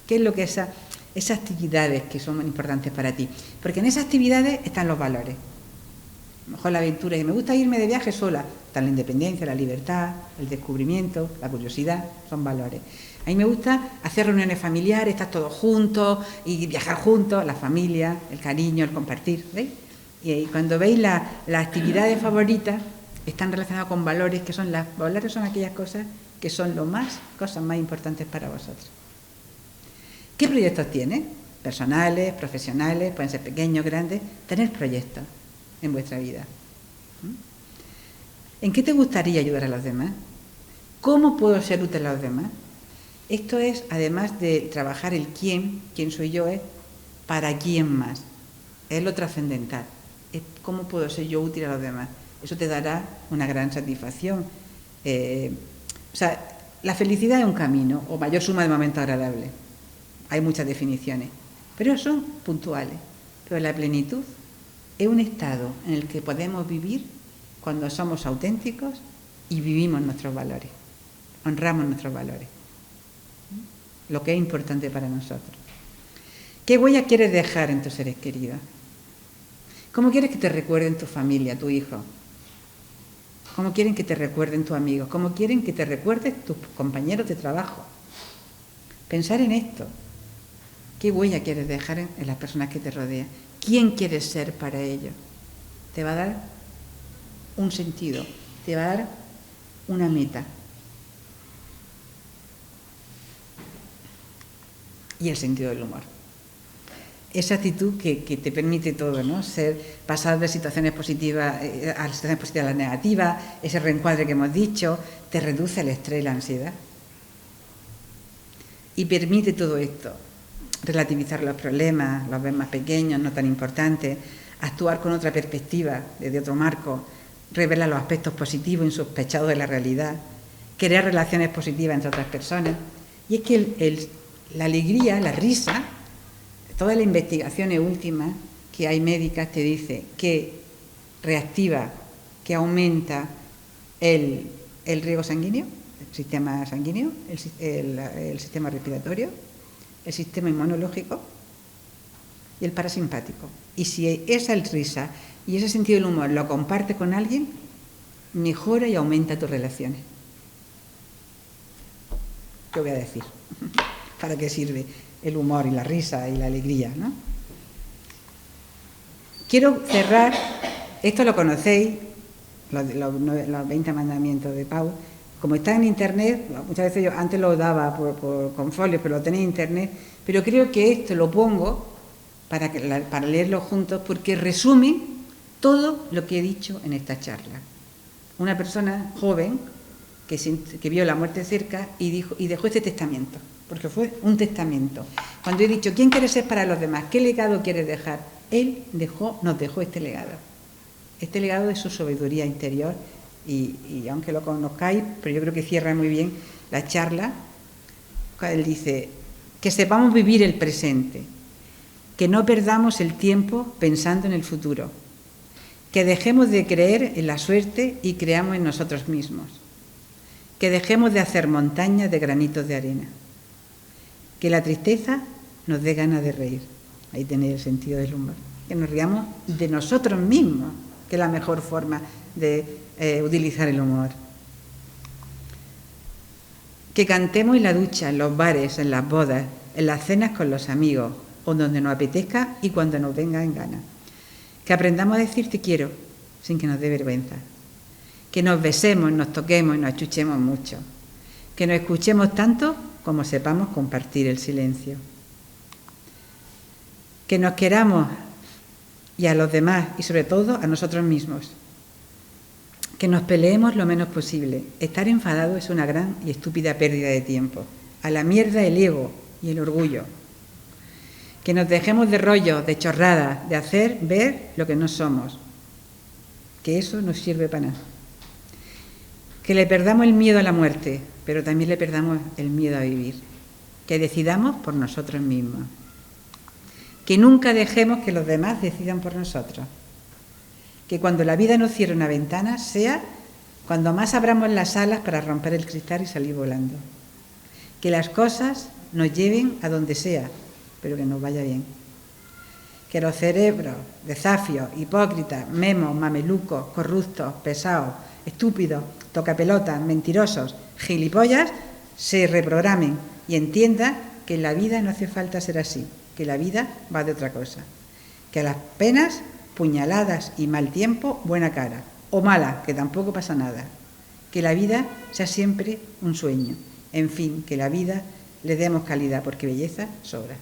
¿Qué es lo que esas actividades que son importantes para ti? Porque en esas actividades están los valores. A lo mejor la aventura, y me gusta irme de viaje sola, está la independencia, la libertad, el descubrimiento, la curiosidad, son valores. A mí me gusta hacer reuniones familiares, estar todos juntos y viajar juntos, la familia, el cariño, el compartir, ¿veis? Y cuando veis las actividades favoritas, están relacionadas con valores, que son valores son aquellas cosas que son cosas más importantes para vosotros. ¿Qué proyectos tienes? Personales, profesionales, pueden ser pequeños, grandes. Tener proyectos en vuestra vida. ¿En qué te gustaría ayudar a los demás? ¿Cómo puedo ser útil a los demás? Esto es, además de trabajar el quién soy yo, es para quién más. Es lo trascendental. Es cómo puedo ser yo útil a los demás. Eso te dará una gran satisfacción. La felicidad es un camino, o mayor suma de momentos agradables. Hay muchas definiciones, pero son puntuales. Pero la plenitud es un estado en el que podemos vivir cuando somos auténticos y vivimos nuestros valores, honramos nuestros valores, lo que es importante para nosotros. ¿Qué huella quieres dejar en tus seres queridos? ¿Cómo quieres que te recuerden tu familia, tu hijo? ¿Cómo quieren que te recuerden tus amigos? ¿Cómo quieren que te recuerden tus compañeros de trabajo? Pensar en esto. ¿Qué huella quieres dejar en las personas que te rodean? ¿Quién quieres ser para ellos? Te va a dar un sentido, te va a dar una meta. Y el sentido del humor. Esa actitud que te permite todo, ¿no? Pasar de situaciones positivas a situaciones positivas a las negativas, ese reencuadre que hemos dicho, te reduce el estrés y la ansiedad. Y permite todo esto. Relativizar los problemas, los ver más pequeños, no tan importantes, actuar con otra perspectiva, desde otro marco, revelar los aspectos positivos, insospechados de la realidad, crear relaciones positivas entre otras personas. Y es que la alegría, la risa, todas las investigaciones últimas que hay médicas te dice que reactiva, que aumenta el riego sanguíneo, el sistema sanguíneo, el sistema respiratorio, el sistema inmunológico y el parasimpático. Y si esa risa y ese sentido del humor lo compartes con alguien, mejora y aumenta tus relaciones. ¿Qué voy a decir? ¿Para qué sirve el humor y la risa y la alegría, ¿no? Quiero cerrar, esto lo conocéis, los 20 mandamientos de Pau. Como está en internet, muchas veces yo antes lo daba con folios, pero lo tenéis en internet, pero creo que esto lo pongo para leerlo juntos porque resume todo lo que he dicho en esta charla. Una persona joven que vio la muerte cerca y dejó este testamento, porque fue un testamento. Cuando he dicho, ¿quién quieres ser para los demás? ¿Qué legado quieres dejar? Él nos dejó este legado de su sabiduría interior. Y aunque lo conozcáis, pero yo creo que cierra muy bien la charla, él dice, que sepamos vivir el presente, que no perdamos el tiempo pensando en el futuro, que dejemos de creer en la suerte y creamos en nosotros mismos, que dejemos de hacer montañas de granitos de arena, que la tristeza nos dé ganas de reír, ahí tenéis el sentido del humor, que nos riamos de nosotros mismos, que es la mejor forma de utilizar el humor. Que cantemos en la ducha, en los bares, en las bodas, en las cenas con los amigos, o donde nos apetezca y cuando nos venga en gana. Que aprendamos a decir te quiero, sin que nos dé vergüenza. Que nos besemos, nos toquemos y nos achuchemos mucho. Que nos escuchemos tanto como sepamos compartir el silencio. Que nos queramos y a los demás y sobre todo a nosotros mismos. Que nos peleemos lo menos posible. Estar enfadado es una gran y estúpida pérdida de tiempo. A la mierda el ego y el orgullo. Que nos dejemos de rollos, de chorradas, de hacer ver lo que no somos. Que eso no sirve para nada. Que le perdamos el miedo a la muerte, pero también le perdamos el miedo a vivir. Que decidamos por nosotros mismos. Que nunca dejemos que los demás decidan por nosotros. Que cuando la vida nos cierre una ventana sea cuando más abramos las alas para romper el cristal y salir volando. Que las cosas nos lleven a donde sea, pero que nos vaya bien. Que los cerebros de zafios, hipócritas, memos, mamelucos, corruptos, pesados, estúpidos, tocapelotas, mentirosos, gilipollas, se reprogramen y entiendan que en la vida no hace falta ser así, que la vida va de otra cosa. Que a las penas, puñaladas y mal tiempo, buena cara. O mala, que tampoco pasa nada. Que la vida sea siempre un sueño. En fin, que la vida le demos calidad, porque belleza sobra.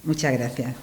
Muchas gracias.